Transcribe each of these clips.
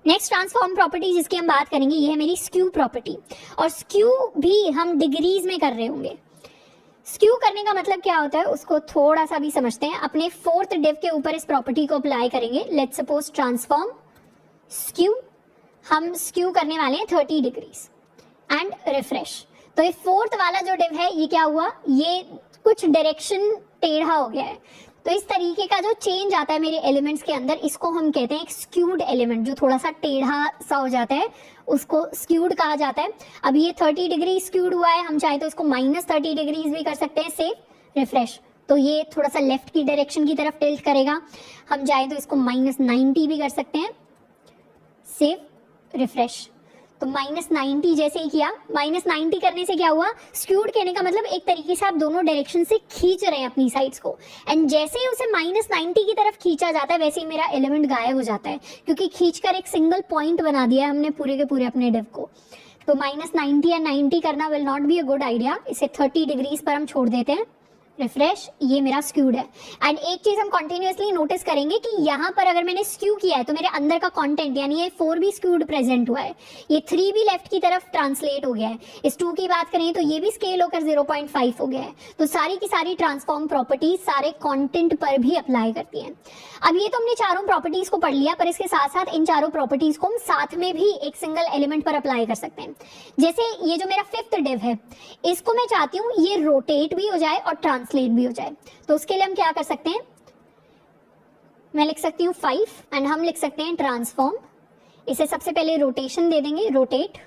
Next transform property जिसकी हम बात करेंगे ये है मेरी स्क्यू प्रॉपर्टी, और स्क्यू भी हम डिग्रीज में कर रहे होंगे। स्क्यू करने का मतलब क्या होता है उसको थोड़ा सा भी समझते हैं। अपने फोर्थ डिव के ऊपर इस प्रॉपर्टी को अप्लाई करेंगे। लेट्स सपोज ट्रांसफॉर्म स्क्यू, हम स्क्यू करने वाले हैं 30 डिग्रीज एंड रिफ्रेश। तो ये फोर्थ वाला जो डिव है ये क्या हुआ, ये कुछ डायरेक्शन टेढ़ा हो गया है। तो इस तरीके का जो चेंज आता है मेरे एलिमेंट्स के अंदर, इसको हम कहते हैं एक स्क्यूड एलिमेंट। जो थोड़ा सा टेढ़ा सा हो जाता है उसको स्क्यूड कहा जाता है। अब ये 30 डिग्री स्क्यूड हुआ है, हम चाहे तो इसको -30 डिग्रीज भी कर सकते हैं। सेव रिफ्रेश, तो ये थोड़ा सा लेफ्ट की डायरेक्शन की तरफ टिल्ट करेगा। हम चाहे तो इसको -90 भी कर सकते हैं। सेव रिफ्रेश, तो -90 जैसे ही किया, -90 करने से क्या हुआ, स्क्यूड कहने का मतलब एक तरीके से आप दोनों डायरेक्शन से खींच रहे हैं अपनी साइड्स को। एंड जैसे ही उसे -90 की तरफ खींचा जाता है वैसे ही मेरा एलिमेंट गायब हो जाता है, क्योंकि खींचकर एक सिंगल पॉइंट बना दिया है हमने पूरे के पूरे अपने डिव को। तो -90 या 90 करना will not be a good idea. इसे 30 डिग्रीज पर हम छोड़ देते हैं। रिफ्रेश, ये मेरा स्क्यूड है। एंड एक चीज हम कंटिन्यूअसली नोटिस करेंगे कि यहाँ पर अगर मैंने स्क्यू किया है तो मेरे अंदर का कंटेंट यानी ये 4 भी स्क्यूड प्रेजेंट हुआ है, ये 3 भी लेफ्ट की तरफ ट्रांसलेट हो गया है। इस 2 की बात करें तो ये भी स्केल होकर 0.5 हो गया है। तो सारी की सारी ट्रांसफॉर्म प्रॉपर्टीज सारे कंटेंट पर भी अप्लाई करती हैं। अब ये तो हमने चारों प्रॉपर्टीज को पढ़ लिया, पर इसके साथ साथ इन चारों प्रॉपर्टीज को हम साथ में भी एक सिंगल एलिमेंट पर अप्लाई कर सकते हैं। जैसे ये जो मेरा फिफ्थ डिव है, इसको मैं चाहती हूँ ये रोटेट भी हो जाए और ट्रांसलेट भी हो जाए। तो उसके लिए हम क्या कर सकते हैं, मैं लिख सकती हूँ 5 एंड हम लिख सकते हैं ट्रांसफॉर्म। इसे सबसे पहले रोटेशन दे देंगे, रोटेट।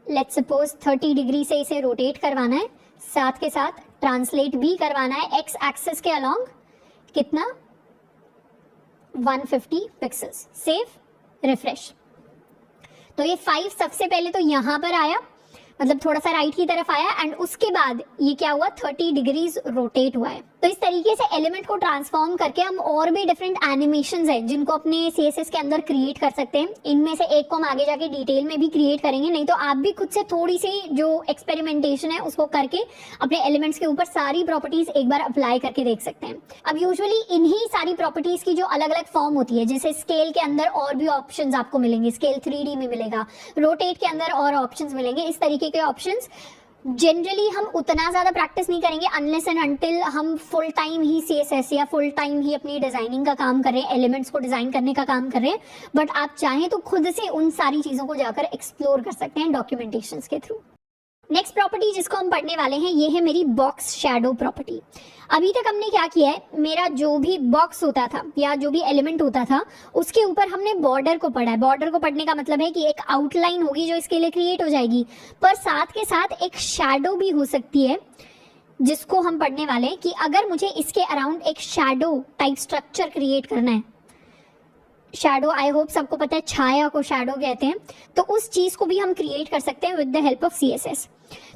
लेट्स सपोज 30 डिग्री से इसे रोटेट करवाना है, साथ के साथ ट्रांसलेट भी करवाना है एक्स एक्सिस के अलोंग। कितना, 150 पिक्सेल्स। सेव रिफ्रेश, तो ये 5 सबसे पहले तो यहां पर आया, मतलब थोड़ा सा राइट की तरफ आया, एंड उसके बाद ये क्या हुआ, 30 डिग्रीज रोटेट हुआ है। तो इस तरीके से एलिमेंट को ट्रांसफॉर्म करके हम और भी डिफरेंट एनिमेशंस हैं जिनको अपने सीएसएस के अंदर क्रिएट कर सकते हैं। इनमें से एक को हम आगे जाके डिटेल में भी क्रिएट करेंगे, नहीं तो आप भी खुद से थोड़ी सी जो एक्सपेरिमेंटेशन है उसको करके अपने एलिमेंट्स के ऊपर सारी प्रॉपर्टीज एक बार अप्लाई करके देख सकते हैं। अब यूजुअली इन्हीं सारी प्रॉपर्टीज की जो अलग अलग फॉर्म होती है, जैसे स्केल के अंदर और भी ऑप्शंस आपको मिलेंगे, स्केल 3D में मिलेगा, रोटेट के अंदर और ऑप्शंस मिलेंगे। इस तरीके के ऑप्शंस जनरली हम उतना ज्यादा प्रैक्टिस नहीं करेंगे अनलेस एंड अनटिल हम फुल टाइम ही सीएसएस या फुल टाइम ही अपनी डिजाइनिंग का काम कर रहे हैं, एलिमेंट्स को डिजाइन करने का काम कर रहे हैं। बट आप चाहें तो खुद से उन सारी चीजों को जाकर एक्सप्लोर कर सकते हैं डॉक्यूमेंटेशंस के थ्रू। नेक्स्ट प्रॉपर्टी जिसको हम पढ़ने वाले हैं ये है मेरी बॉक्स शैडो प्रॉपर्टी। अभी तक हमने क्या किया है, मेरा जो भी बॉक्स होता था या जो भी एलिमेंट होता था उसके ऊपर हमने बॉर्डर को पढ़ा है। बॉर्डर को पढ़ने का मतलब है कि एक आउटलाइन होगी जो इसके लिए क्रिएट हो जाएगी, पर साथ के साथ एक शैडो भी हो सकती है जिसको हम पढ़ने वाले हैं कि अगर मुझे इसके अराउंड एक शैडो टाइप स्ट्रक्चर क्रिएट करना है। शैडो, आई होप सबको पता है छाया को शैडो कहते हैं, तो उस चीज को भी हम क्रिएट कर सकते हैं with the help of CSS.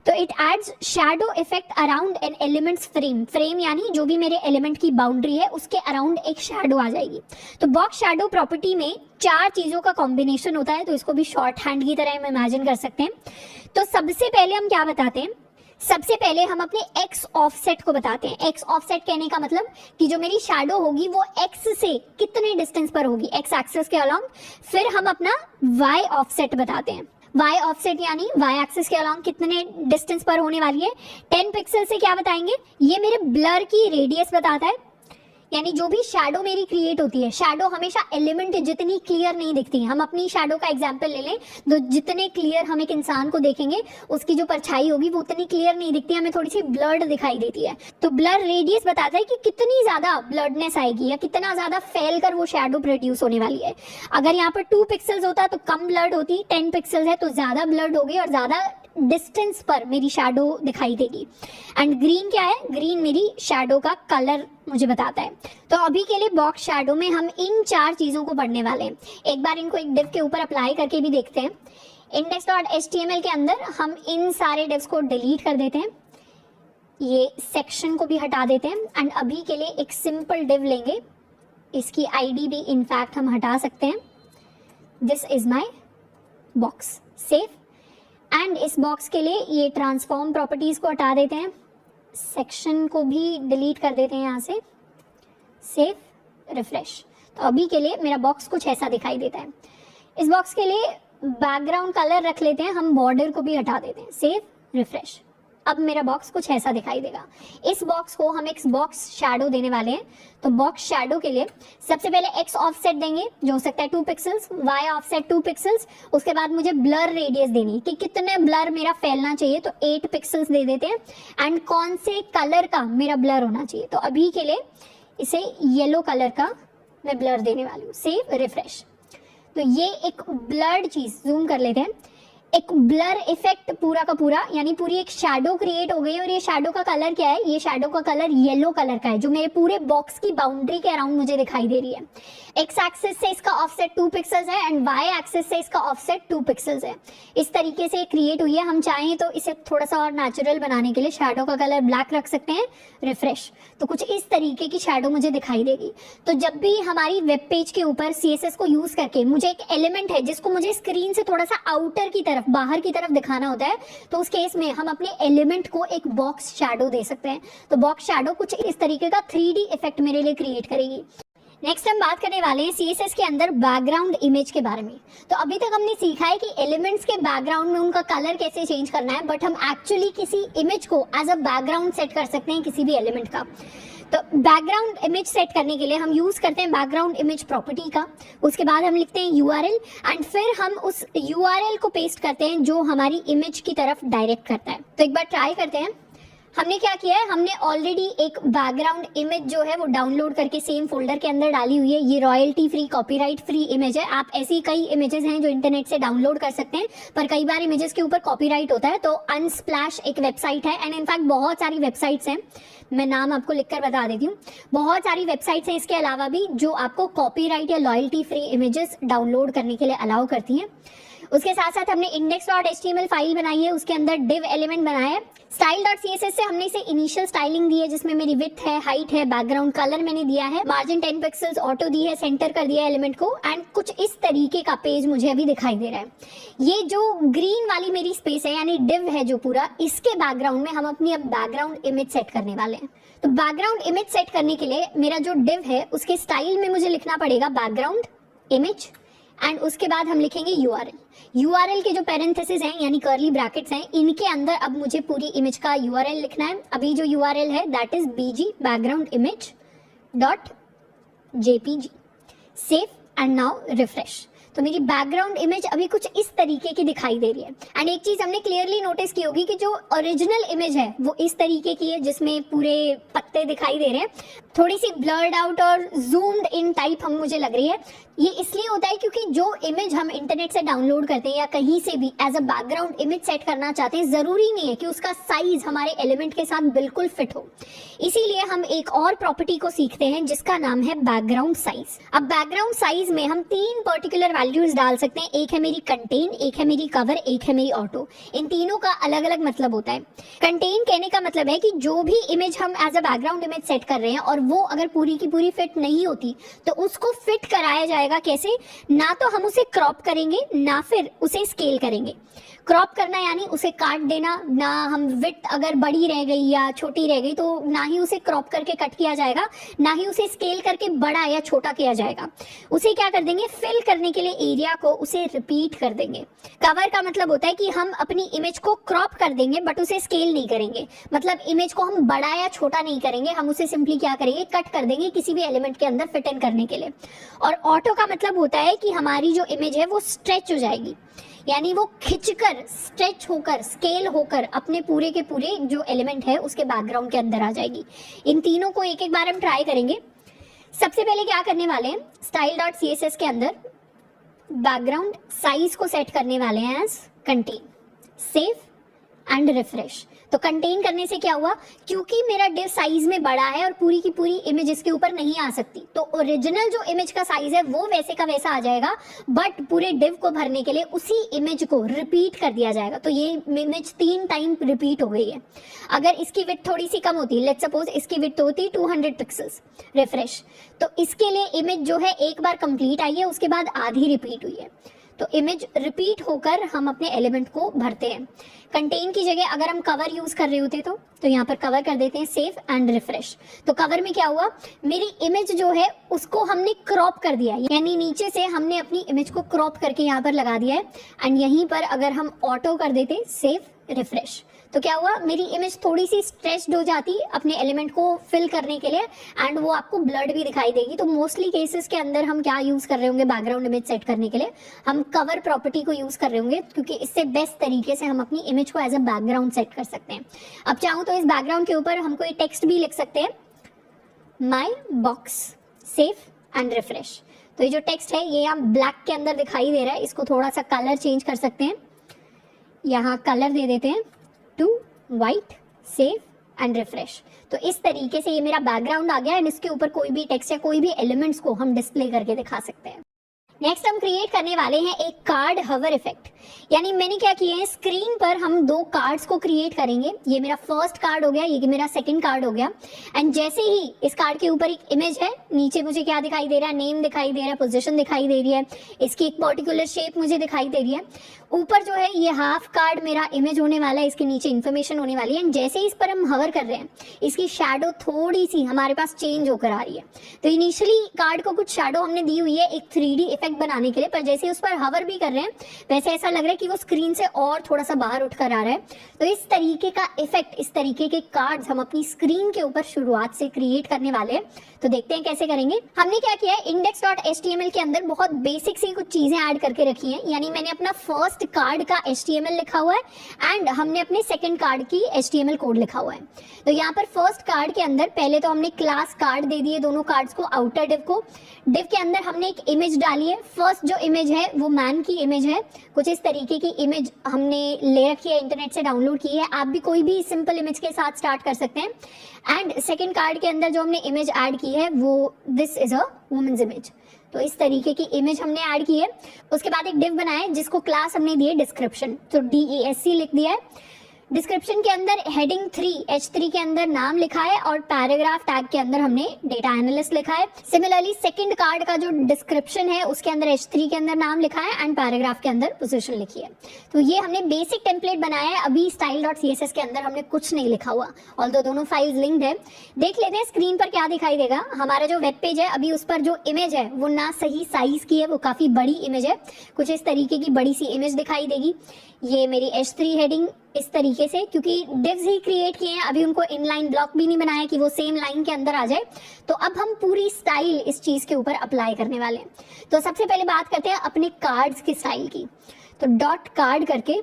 तो it adds shadow effect around an elements frame. Frame यानी जो भी मेरे एलिमेंट की बाउंड्री है उसके अराउंड एक शैडो आ जाएगी। तो बॉक्स शैडो प्रॉपर्टी में 4 चीजों का कॉम्बिनेशन होता है, तो इसको भी शॉर्ट हैंड की तरह हम इमेजिन कर सकते हैं। तो सबसे पहले हम क्या बताते हैं, सबसे पहले हम अपने एक्स ऑफसेट को बताते हैं। एक्स ऑफसेट कहने का मतलब कि जो मेरी शैडो होगी वो एक्स से कितने डिस्टेंस पर होगी, एक्स एक्सिस के अलोंग। फिर हम अपना वाई ऑफसेट बताते हैं। वाई ऑफसेट यानी वाई एक्सिस के अलोंग कितने डिस्टेंस पर होने वाली है। 10 पिक्सल से क्या बताएंगे, ये मेरे ब्लर की रेडियस बताता है, यानी जो भी शैडो मेरी क्रिएट होती है। शैडो हमेशा एलिमेंट जितनी क्लियर नहीं दिखती है। हम अपनी शैडो का एग्जांपल ले लें तो जितने क्लियर हम एक इंसान को देखेंगे उसकी जो परछाई होगी वो उतनी क्लियर नहीं दिखती, हमें थोड़ी सी ब्लर्ड दिखाई देती है। तो ब्लर रेडियस बताता है कि कितनी ज्यादा ब्लर्डनेस आएगी या कितना ज्यादा फैल कर वो शैडो प्रोड्यूस होने वाली है। अगर यहाँ पर 2 पिक्सल्स होता तो कम ब्लर्ड होती, 10 पिक्सल्स है तो ज्यादा ब्लर्ड होगी और ज्यादा डिस्टेंस पर मेरी शैडो दिखाई देगी। एंड ग्रीन क्या है, ग्रीन मेरी शैडो का कलर मुझे बताता है। तो अभी के लिए बॉक्स शैडो में हम इन 4 चीजों को पढ़ने वाले हैं। एक बार इनको एक डिव के ऊपर अप्लाई करके भी देखते हैं। index.html के अंदर हम इन सारे डिव्स को डिलीट कर देते हैं, ये सेक्शन को भी हटा देते हैं। एंड अभी के लिए एक सिंपल डिव लेंगे, इसकी आईडी भी इनफैक्ट हम हटा सकते हैं। This is my box. Save. And इस बॉक्स के लिए ये ट्रांसफॉर्म प्रॉपर्टीज को हटा देते हैं, सेक्शन को भी डिलीट कर देते हैं यहाँ से। Save, refresh. तो अभी के लिए मेरा बॉक्स कुछ ऐसा दिखाई देता है। इस बॉक्स के लिए बैकग्राउंड कलर रख लेते हैं, हम बॉर्डर को भी हटा देते हैं, सेव, रिफ्रेश। अब मेरा बॉक्स कुछ ऐसा दिखाई देगा। इस बॉक्स को हम एक बॉक्स शैडो देने वाले हैं। तो बॉक्स शैडो के लिए सबसे पहले एक्स ऑफसेट देंगे जो हो सकता है 2 पिक्सल्स, वाई ऑफसेट 2 पिक्सल्स। उसके बाद मुझे ब्लर रेडियस देनी है कि कितने ब्लर मेरा फैलना चाहिए, तो 8 पिक्सल्स दे देते हैं। एंड कौन से कलर का मेरा ब्लर होना चाहिए, तो अभी के लिए इसे येलो कलर का मैं ब्लर देने वाली हूँ, सेव, रिफ्रेश। तो ये एक ब्लर्ड चीज, जूम कर लेते हैं, एक ब्लर इफेक्ट पूरा का पूरा, यानी पूरी एक शैडो क्रिएट हो गई। और ये शैडो का कलर क्या है, ये शैडो का कलर येलो कलर का है जो मेरे पूरे बॉक्स की बाउंड्री के अराउंड मुझे दिखाई दे रही है। एक्स एक्सिस से इसका ऑफसेट 2 पिक्सल्स है एंड वाई एक्सिस से इसका ऑफसेट 2 पिक्सल्स है। इस तरीके से क्रिएट हुई है। हम चाहें तो इसे थोड़ा सा और नेचुरल बनाने के लिए शैडो का कलर ब्लैक रख सकते हैं, रिफ्रेश, तो कुछ इस तरीके की शैडो मुझे दिखाई देगी। तो जब भी हमारी वेब पेज के ऊपर CSS को यूज करके मुझे एक एलिमेंट है जिसको मुझे स्क्रीन से थोड़ा सा आउटर की तरफ, बाहर की तरफ दिखाना होता है, तो उस केस में हम अपने एलिमेंट को एक बॉक्स शैडो दे सकते हैं। तो बॉक्स शैडो कुछ इस तरीके का 3D इफेक्ट मेरे लिए क्रिएट करेगी। नेक्स्ट हम बात करने वाले हैं CSS के अंदर बैकग्राउंड इमेज के बारे में। तो अभी तक हमने सीखा है कि एलिमेंट्स के बैकग्राउंड में उनका कलर कैसे चेंज करना है, बट हम एक्चुअली किसी इमेज को एज अ बैकग्राउंड सेट कर सकते हैं किसी भी एलिमेंट का। तो बैकग्राउंड इमेज सेट करने के लिए हम यूज करते हैं बैकग्राउंड इमेज प्रॉपर्टी का। उसके बाद हम लिखते हैं URL एंड फिर हम उस URL को पेस्ट करते हैं जो हमारी इमेज की तरफ डायरेक्ट करता है। तो एक बार ट्राई करते हैं। हमने क्या किया है, हमने ऑलरेडी एक बैकग्राउंड इमेज जो है वो डाउनलोड करके सेम फोल्डर के अंदर डाली हुई है। ये royalty free, copyright free image है। आप ऐसी कई इमेजेस हैं जो इंटरनेट से डाउनलोड कर सकते हैं, पर कई बार इमेजेस के ऊपर कॉपीराइट होता है। तो अनस्प्लैश एक वेबसाइट है एंड इनफैक्ट बहुत सारी वेबसाइट्स हैं, मैं नाम आपको लिखकर बता देती हूँ। बहुत सारी वेबसाइट्स हैं इसके अलावा भी जो आपको कॉपीराइट या रॉयल्टी फ्री इमेजेस डाउनलोड करने के लिए अलाउ करती हैं। उसके साथ साथ हमने index.html फाइल बनाई है, उसके अंदर div एलिमेंट बनाया है। style.css से हमने इसे इनिशियल स्टाइलिंग दी है जिसमें मेरी विड्थ है, हाइट है, बैकग्राउंड कलर मैंने दिया है, मार्जिन 10 पिक्सल्स ऑटो दी है, सेंटर कर दिया एलिमेंट को एंड कुछ इस तरीके का पेज मुझे अभी दिखाई दे रहा है। ये जो ग्रीन वाली मेरी स्पेस है यानी div है जो पूरा, इसके बैकग्राउंड में हम अपनी अब बैकग्राउंड इमेज सेट करने वाले हैं। तो बैकग्राउंड इमेज सेट करने के लिए मेरा जो div है उसके स्टाइल में मुझे लिखना पड़ेगा बैकग्राउंड इमेज एंड उसके बाद हम लिखेंगे URL के जो पैरेंथेसिस हैं यानी कर्ली ब्रैकेट्स हैं, इनके अंदर अब मुझे पूरी इमेज का URL लिखना है। अभी जो URL है that is bg background_image.jpg, save and now refresh. तो मेरी बैकग्राउंड इमेज अभी कुछ इस तरीके की दिखाई दे रही है। एंड एक चीज हमने क्लियरली नोटिस की होगी कि जो ओरिजिनल इमेज है वो इस तरीके की है जिसमें पूरे पत्ते दिखाई दे रहे हैं, थोड़ी सी ब्लर्ड आउट और जूम्ड इन टाइप हम मुझे लग रही है। ये इसलिए होता है क्योंकि जो इमेज हम इंटरनेट से डाउनलोड करते हैं या कहीं से भी as a background image set करना चाहते हैं, जरूरी नहीं है कि उसका साइज हमारे एलिमेंट के साथ बिल्कुल फिट हो। इसीलिए हम एक और प्रॉपर्टी को सीखते हैं जिसका नाम है बैकग्राउंड साइज। अब बैकग्राउंड साइज में हम 3 पर्टिकुलर वैल्यूज डाल सकते हैं। एक है मेरी कंटेन, एक है मेरी कवर, एक है मेरी ऑटो। इन तीनों का अलग अलग मतलब होता है। कंटेन कहने का मतलब है कि जो भी इमेज हम as a background image set कर रहे हैं और वो अगर पूरी की पूरी फिट नहीं होती तो उसको फिट कराया जाएगा कैसे, ना तो हम उसे क्रॉप करेंगे ना फिर उसे स्केल करेंगे। क्रॉप करना यानी उसे काट देना, ना हम विड्थ अगर बड़ी रह गई या छोटी रह गई तो ना ही उसे क्रॉप करके कट किया जाएगा, ना ही उसे स्केल करके बड़ा या छोटा किया जाएगा। उसे क्या कर देंगे, फिल करने के लिए एरिया को उसे रिपीट कर देंगे। कवर का मतलब होता है कि हम अपनी इमेज को क्रॉप कर देंगे बट उसे स्केल नहीं करेंगे, मतलब इमेज को हम बड़ा या छोटा नहीं करेंगे, हम उसे सिंपली क्या करेंगे, कट कर देंगे किसी भी एलिमेंट के अंदर फिट इन करने के लिए। और ऑटो का मतलब होता है कि हमारी जो इमेज है वो स्ट्रेच हो जाएगी, यानी वो खिंचकर, स्ट्रेच होकर, स्केल होकर अपने पूरे के पूरे जो एलिमेंट है उसके बैकग्राउंड के अंदर आ जाएगी। इन तीनों को एक एक बार हम ट्राई करेंगे। सबसे पहले क्या करने वाले हैं, style.css के अंदर बैकग्राउंड साइज को सेट करने वाले हैं as contain, save and refresh. तो कंटेन करने से क्या हुआ, क्योंकि मेरा डिव साइज में बड़ा है और पूरी की पूरी इमेज इसके ऊपर नहीं आ सकती, तो ओरिजिनल जो इमेज का साइज है वो वैसे का वैसा आ जाएगा, बट पूरे डिव को भरने के लिए उसी इमेज को रिपीट कर दिया जाएगा। तो ये इमेज 3 टाइम रिपीट हो गई है। अगर इसकी विड्थ थोड़ी सी कम होती, लेट्स सपोज इसकी विड्थ होती 200 पिक्सल्स, रिफ्रेश, तो इसके लिए इमेज जो है एक बार कंप्लीट आई है, उसके बाद आधी रिपीट हुई है। तो इमेज रिपीट होकर हम अपने एलिमेंट को भरते हैं। कंटेन की जगह अगर हम कवर यूज कर रहे होते तो यहाँ पर कवर कर देते हैं सेव एंड रिफ्रेश। तो कवर में क्या हुआ, मेरी इमेज जो है उसको हमने क्रॉप कर दिया, यानी नीचे से हमने अपनी इमेज को क्रॉप करके यहाँ पर लगा दिया है। एंड यहीं पर अगर हम ऑटो कर देते सेव रिफ्रेश, तो क्या हुआ, मेरी इमेज थोड़ी सी स्ट्रेच्ड हो जाती अपने एलिमेंट को फिल करने के लिए, एंड वो आपको ब्लड भी दिखाई देगी। तो मोस्टली केसेस के अंदर हम क्या यूज कर रहे होंगे बैकग्राउंड इमेज सेट करने के लिए, हम कवर प्रॉपर्टी को यूज कर रहे होंगे, क्योंकि इससे बेस्ट तरीके से हम अपनी इमेज को एज अ बैकग्राउंड सेट कर सकते हैं। अब चाहूँ तो इस बैकग्राउंड के ऊपर हम कोई टेक्स्ट भी लिख सकते हैं, माई बॉक्स, सेव एंड रिफ्रेश। तो ये जो टेक्स्ट है ये यहाँ ब्लैक के अंदर दिखाई दे रहा है, इसको थोड़ा सा कलर चेंज कर सकते हैं, यहाँ कलर दे देते हैं to white, save and refresh. तो इस तरीके से ये मेरा बैकग्राउंड आ गया एंड इसके ऊपर कोई भी टेक्स्ट या कोई भी एलिमेंट्स को हम डिस्प्ले करके दिखा सकते हैं। नेक्स्ट हम क्रिएट करने वाले हैं एक कार्ड हवर इफेक्ट, यानी मैंने क्या किया है, स्क्रीन पर हम दो कार्ड्स को क्रिएट करेंगे। ये मेरा फर्स्ट कार्ड हो गया, ये मेरा सेकंड कार्ड हो गया। एंड जैसे ही इस कार्ड के ऊपर एक इमेज है, नीचे मुझे क्या दिखाई दे रहा है, नेम दिखाई दे रहा है, पोजीशन दिखाई दे रही है, इसकी एक पर्टिकुलर शेप मुझे दिखाई दे रही है। ऊपर जो है ये हाफ कार्ड मेरा इमेज होने वाला है, इसके नीचे इन्फॉर्मेशन होने वाली है। एंड जैसे ही इस पर हम हवर कर रहे हैं, इसकी शैडो थोड़ी सी हमारे पास चेंज होकर आ रही है। तो इनिशियली कार्ड को कुछ शैडो हमने दी हुई है एक 3D इफेक्ट बनाने के लिए, पर जैसे उस पर हवर भी कर रहे हैं वैसे ऐसा लग रहा है कि वो स्क्रीन से और थोड़ा सा बाहर उठकर आ रहा है। तो इस तरीके का इफेक्ट, इस तरीके के कार्ड्स हम अपनी स्क्रीन के ऊपर शुरुआत से क्रिएट करने वाले हैं। तो देखते हैं कैसे करेंगे। हमने क्या किया है, index.html के अंदर बहुत बेसिक सी कुछ चीजें ऐड करके रखी हैं, यानी मैंने अपना फर्स्ट कार्ड का HTML लिखा हुआ है एंड हमने अपने सेकंड कार्ड की HTML कोड लिखा हुआ है। तो यहाँ पर फर्स्ट कार्ड के अंदर पहले तो हमने क्लास कार्ड दे दिए दोनों कार्ड्स को, आउटर डिव को। डिव के अंदर हमने एक इमेज डाली है, फर्स्ट जो इमेज है वो मैन की इमेज है, कुछ इस तरीके की इमेज हमने ले रखी है, इंटरनेट से डाउनलोड की है। आप भी कोई भी सिंपल इमेज के साथ स्टार्ट कर सकते हैं। एंड सेकंड कार्ड के अंदर जो हमने इमेज ऐड की है वो this is a women's image, तो इस तरीके की इमेज हमने ऐड की है। उसके बाद एक डिव बनाया है जिसको क्लास हमने दी है डिस्क्रिप्शन, तो DESC लिख दिया है। डिस्क्रिप्शन के अंदर हेडिंग 3 H3 के अंदर नाम लिखा है और पैराग्राफ टैग के अंदर हमने डेटा एनालिस्ट लिखा है। सिमिलरली सेकंड कार्ड का जो डिस्क्रिप्शन है उसके अंदर H3 के अंदर नाम लिखा है एंड पैराग्राफ के अंदर पोजीशन लिखी है। तो ये हमने बेसिक टेम्पलेट बनाया है, अभी style.css के अंदर हमने कुछ नहीं लिखा हुआ, ऑल्दो दोनों फाइल्स लिंक्ड है। देख लेते हैं स्क्रीन पर क्या दिखाई देगा। हमारा जो वेब पेज है अभी उस पर जो इमेज है वो ना सही साइज की है, वो काफी बड़ी इमेज है, कुछ इस तरीके की बड़ी सी इमेज दिखाई देगी। ये मेरी H3 हेडिंग इस तरीके से, क्योंकि डिव्स ही क्रिएट किए हैं, अभी उनको इनलाइन ब्लॉक भी नहीं बनाया कि वो सेम लाइन के अंदर आ जाए। तो अब हम पूरी स्टाइल इस चीज के ऊपर अप्लाई करने वाले हैं। तो सबसे पहले बात करते हैं अपने कार्ड्स की स्टाइल की। तो डॉट कार्ड करके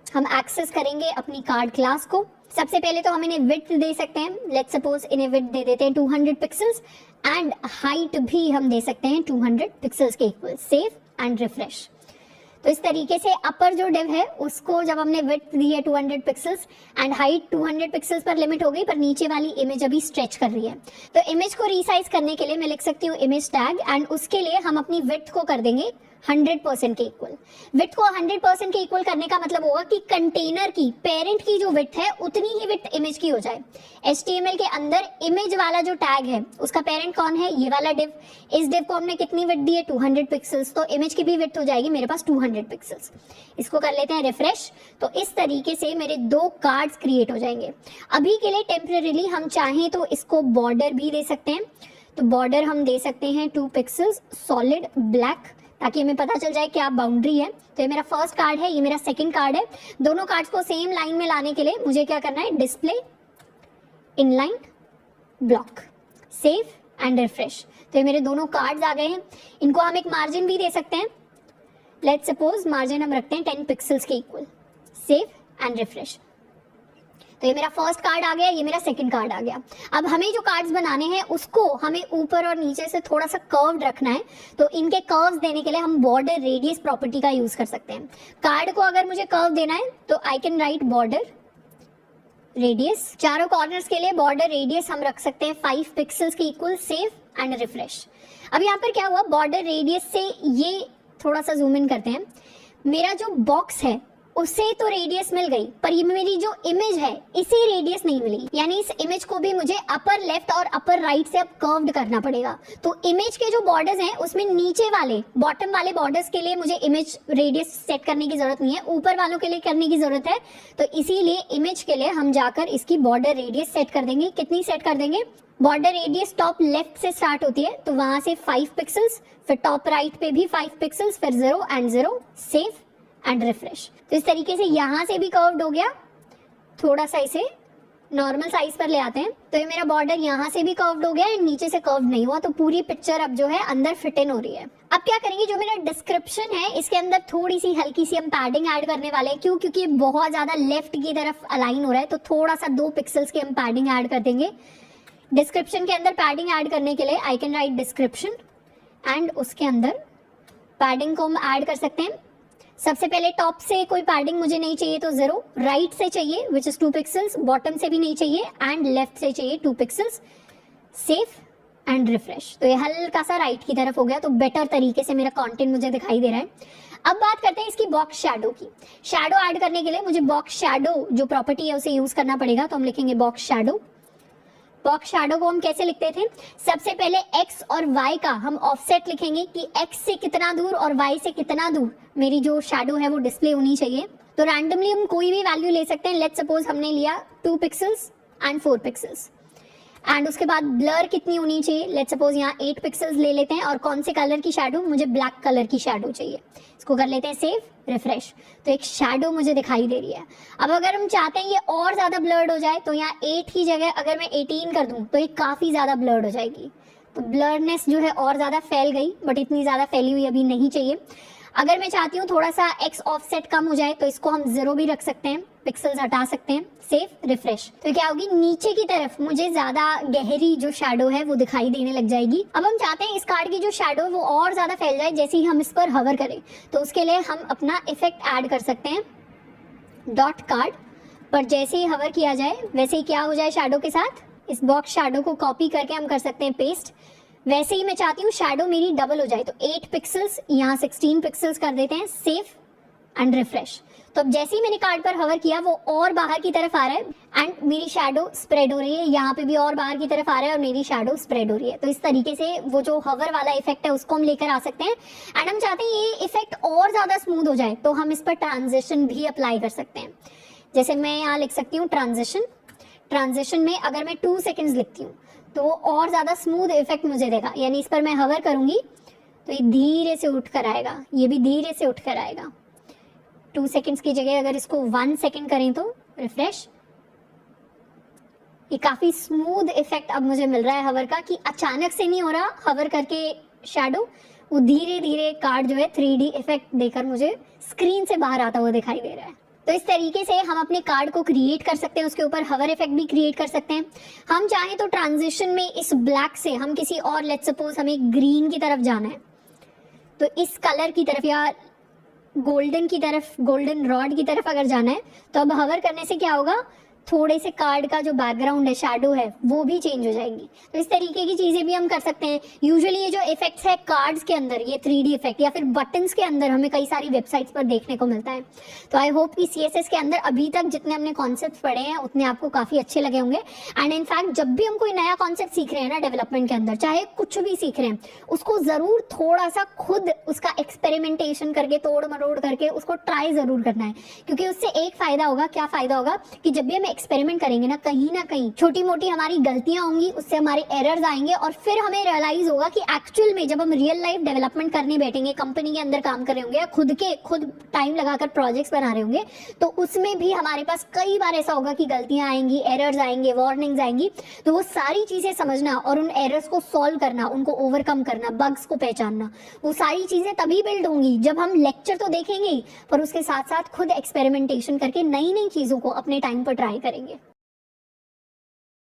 हम एक्सेस करेंगे अपनी कार्ड क्लास को। सबसे पहले तो हम इन्हें विड्थ दे सकते हैं, लेट्स सपोज इन्हें विड्थ दे देते हैं 200 पिक्सल्स एंड हाइट भी हम दे सकते हैं 200 पिक्सल्स के इक्वल। Save and refresh. तो इस तरीके से अपर जो डिव है उसको जब हमने विड्थ दी है 200 पिक्सल्स एंड हाइट 200 पिक्सल्स पर लिमिट हो गई, पर नीचे वाली इमेज अभी स्ट्रेच कर रही है। तो इमेज को रीसाइज करने के लिए मैं लिख सकती हूँ इमेज टैग एंड उसके लिए हम अपनी विड्थ को कर देंगे 100% के इक्वल। विड्थ को 100% के इक्वल करने का मतलब होगा कि कंटेनर की, पेरेंट की जो विड्थ है उतनी ही विड्थ इमेज की हो जाए। HTML के अंदर इमेज वाला जो टैग है उसका पेरेंट कौन है, ये वाला डिव। इस डिव को हमने कितनी विड्थ दी है 200 पिक्सल्स, तो इमेज की भी विड्थ हो जाएगी मेरे पास 200 पिक्सल्स। इसको कर लेते हैं रिफ्रेश। तो इस तरीके से मेरे दो कार्ड्स क्रिएट हो जाएंगे। अभी के लिए टेम्परेरीली हम चाहें तो इसको बॉर्डर भी दे सकते हैं। तो बॉर्डर हम दे सकते हैं 2 पिक्सल्स सॉलिड ब्लैक, ताकि हमें पता चल जाए क्या बाउंड्री है। तो ये मेरा फर्स्ट कार्ड है, ये मेरा सेकंड कार्ड है। दोनों कार्ड्स को सेम लाइन में लाने के लिए मुझे क्या करना है, display inline block, save and refresh. तो ये मेरे दोनों कार्ड्स आ गए हैं। इनको हम एक मार्जिन भी दे सकते हैं, लेट्स सपोज मार्जिन हम रखते हैं 10 पिक्सल्स के इक्वल। Save and refresh. तो ये मेरा फर्स्ट कार्ड आ गया, ये मेरा सेकंड कार्ड आ गया। अब हमें जो कार्ड्स बनाने हैं उसको हमें ऊपर और नीचे से थोड़ा सा कर्व्ड रखना है। तो इनके कर्व्स देने के लिए हम बॉर्डर रेडियस प्रॉपर्टी का यूज कर सकते हैं। कार्ड को अगर मुझे कर्व देना है तो I can write border radius. चारों कॉर्नर्स के लिए बॉर्डर रेडियस हम रख सकते हैं 5 पिक्सल्स के इक्वल। Save and refresh. अब यहाँ पर क्या हुआ, बॉर्डर रेडियस से ये थोड़ा सा जूम इन करते हैं। मेरा जो बॉक्स है उसे तो रेडियस मिल गई, पर ये मेरी जो इमेज है इसे रेडियस नहीं मिली, यानी इस इमेज को भी मुझे अपर लेफ्ट और अपर राइट से अब कर्व्ड करना पड़ेगा। तो इमेज के जो बॉर्डर्स हैं उसमें नीचे वाले बॉटम वाले बॉर्डर्स के लिए मुझे इमेज रेडियस सेट करने की जरूरत नहीं है, ऊपर वालों के लिए करने की जरूरत है। तो इसीलिए इमेज के लिए हम जाकर इसकी बॉर्डर रेडियस सेट कर देंगे। कितनी सेट कर देंगे? बॉर्डर रेडियस टॉप लेफ्ट से स्टार्ट होती है, तो वहां से 5 पिक्सल्स, फिर टॉप राइट पे भी 5 पिक्सल्स, फिर 0 एंड 0, सेव एंड रिफ्रेश। तो इस तरीके से यहां से भी कर्व्ड हो गया। थोड़ा सा इसे नॉर्मल साइज पर ले आते हैं, तो ये मेरा बॉर्डर यहाँ से भी कर्व्ड हो गया एंड नीचे से कर्व्ड नहीं हुआ, तो पूरी पिक्चर अब जो है अंदर फिट इन हो रही है। अब क्या करेंगे, जो मेरा डिस्क्रिप्शन है इसके अंदर थोड़ी सी हल्की सी हम पैडिंग ऐड करने वाले हैं। क्यों? क्योंकि बहुत ज्यादा लेफ्ट की तरफ अलाइन हो रहा है, तो थोड़ा सा 2 पिक्सल्स की हम पैडिंग ऐड कर देंगे। डिस्क्रिप्शन के अंदर पैडिंग ऐड करने के लिए I can write description and उसके अंदर पैडिंग को हम ऐड कर सकते हैं। सबसे पहले टॉप से कोई पैडिंग मुझे नहीं चाहिए तो 0, राइट से चाहिए विच इज 2 पिक्सल्स, बॉटम से भी नहीं चाहिए एंड लेफ्ट से चाहिए 2 पिक्सल्स, सेव एंड रिफ्रेश। तो ये हल्का सा राइट की तरफ हो गया, तो बेटर तरीके से मेरा कंटेंट मुझे दिखाई दे रहा है। अब बात करते हैं इसकी बॉक्स शैडो की। शैडो ऐड करने के लिए मुझे बॉक्स शैडो जो प्रॉपर्टी है उसे यूज करना पड़ेगा, तो हम लिखेंगे बॉक्स शैडो। बॉक्स शैडो को हम कैसे लिखते थे? सबसे पहले x और y का हम ऑफसेट लिखेंगे कि x से कितना दूर और y से कितना दूर मेरी जो शैडो है वो डिस्प्ले होनी चाहिए। तो रैंडमली हम कोई भी वैल्यू ले सकते हैं। लेट्स सपोज हमने लिया 2 पिक्सल्स एंड 4 पिक्सल्स एंड उसके बाद ब्लर कितनी होनी चाहिए? लेट्स सपोज यहाँ 8 पिक्सल्स ले लेते हैं और कौन से कलर की शैडो? मुझे ब्लैक कलर की शैडो चाहिए। इसको कर लेते हैं सेव, रिफ्रेश। तो एक शैडो मुझे दिखाई दे रही है। अब अगर हम चाहते हैं ये और ज्यादा ब्लर्ड हो जाए, तो यहाँ 8 की जगह अगर मैं 18 कर दूं तो ये काफी ज्यादा ब्लर्ड हो जाएगी। तो ब्लरनेस जो है और ज्यादा फैल गई, बट इतनी ज्यादा फैली हुई अभी नहीं चाहिए। अगर मैं चाहती हूँ थोड़ा सा x ऑफसेट कम हो जाए, तो इसको हम 0 भी रख सकते हैं, पिक्सल्स हटा सकते हैं, सेव, रिफ्रेश। तो क्या होगी, नीचे की तरफ मुझे ज्यादा गहरी जो शैडो है वो दिखाई देने लग जाएगी। अब हम चाहते हैं इस कार्ड की जो शैडो है वो और ज्यादा फैल जाए जैसे ही हम इस पर हवर करें, तो उसके लिए हम अपना इफेक्ट ऐड कर सकते हैं डॉट कार्ड पर। जैसे ही हवर किया जाए वैसे ही क्या हो जाए शैडो के साथ, इस बॉक्स शैडो को कॉपी करके हम कर सकते हैं पेस्ट। वैसे ही मैं चाहती हूँ शैडो मेरी डबल हो जाए, तो 8 पिक्सल्स यहाँ 16 पिक्सल्स कर देते हैं, सेव एंड रिफ्रेश। तो अब जैसे ही मैंने कार्ड पर हवर किया वो और बाहर की तरफ आ रहा है एंड मेरी शैडो स्प्रेड हो रही है। यहाँ पे भी और बाहर की तरफ आ रहा है और मेरी शैडो स्प्रेड हो रही है। तो इस तरीके से वो जो हवर वाला इफेक्ट है उसको हम लेकर आ सकते हैं। एंड हम चाहते हैं ये इफेक्ट और ज्यादा स्मूथ हो जाए, तो हम इस पर ट्रांजिशन भी अप्लाई कर सकते हैं। जैसे मैं यहाँ लिख सकती हूँ ट्रांजिशन। ट्रांजिशन में अगर मैं 2 सेकेंड्स लिखती हूँ तो वो और ज्यादा स्मूथ इफेक्ट मुझे देगा। यानी इस पर मैं हवर करूंगी तो ये धीरे से उठ कर आएगा, ये भी धीरे से उठ कर आएगा। 2 सेकेंड्स की जगह अगर इसको 1 सेकेंड करें तो रिफ्रेश, ये काफी स्मूथ इफेक्ट अब मुझे मिल रहा है हवर का, कि अचानक से नहीं हो रहा हवर करके शैडो, वो धीरे धीरे कार्ड जो है 3D इफेक्ट देकर मुझे स्क्रीन से बाहर आता हुआ दिखाई दे रहा है। तो इस तरीके से हम अपने कार्ड को क्रिएट कर सकते हैं, उसके ऊपर हवर इफेक्ट भी क्रिएट कर सकते हैं। हम चाहें तो ट्रांजिशन में इस ब्लैक से हम किसी और, लेट्स सपोज हमें ग्रीन की तरफ जाना है, तो इस कलर की तरफ या गोल्डन की तरफ, गोल्डन रॉड की तरफ अगर जाना है, तो अब हवर करने से क्या होगा, थोड़े से कार्ड का जो बैकग्राउंड है, शैडो है, वो भी चेंज हो जाएगी। तो इस तरीके की चीजें भी हम कर सकते हैं। यूजुअली ये जो इफेक्ट्स है कार्ड्स के अंदर, ये 3D इफेक्ट या फिर बटन्स के अंदर हमें कई सारी वेबसाइट्स पर देखने को मिलता है। तो आई होप कि CSS के अंदर अभी तक जितने हमने कॉन्सेप्ट पढ़े हैं उतने आपको काफी अच्छे लगे होंगे। एंड इनफैक्ट जब भी हम कोई नया कॉन्सेप्ट सीख रहे हैं ना डेवलपमेंट के अंदर, चाहे कुछ भी सीख रहे हैं, उसको जरूर थोड़ा सा खुद उसका एक्सपेरिमेंटेशन करके, तोड़ मरोड़ करके उसको ट्राई जरूर करना है। क्योंकि उससे एक फायदा होगा, क्या फायदा होगा, कि जब भी हम एक्सपेरिमेंट करेंगे ना कहीं छोटी मोटी हमारी गलतियां होंगी, उससे हमारे एरर्स आएंगे और फिर हमें रियलाइज होगा कि एक्चुअल में जब हम रियल लाइफ डेवलपमेंट करने बैठेंगे, कंपनी के अंदर काम कर रहे होंगे या खुद टाइम लगाकर प्रोजेक्ट्स बना रहे होंगे, तो उसमें भी हमारे पास कई बार ऐसा होगा कि गलतियां आएंगी, एरर्स आएंगे, वार्निंग्स आएंगी। तो वो सारी चीजें समझना और उन एरर्स को सॉल्व करना, उनको ओवरकम करना, बग्स को पहचानना, वो सारी चीजें तभी बिल्ड होंगी जब हम लेक्चर तो देखेंगे ही, पर उसके साथ साथ खुद एक्सपेरिमेंटेशन करके नई नई चीजों को अपने टाइम पर ट्राई करेंगे।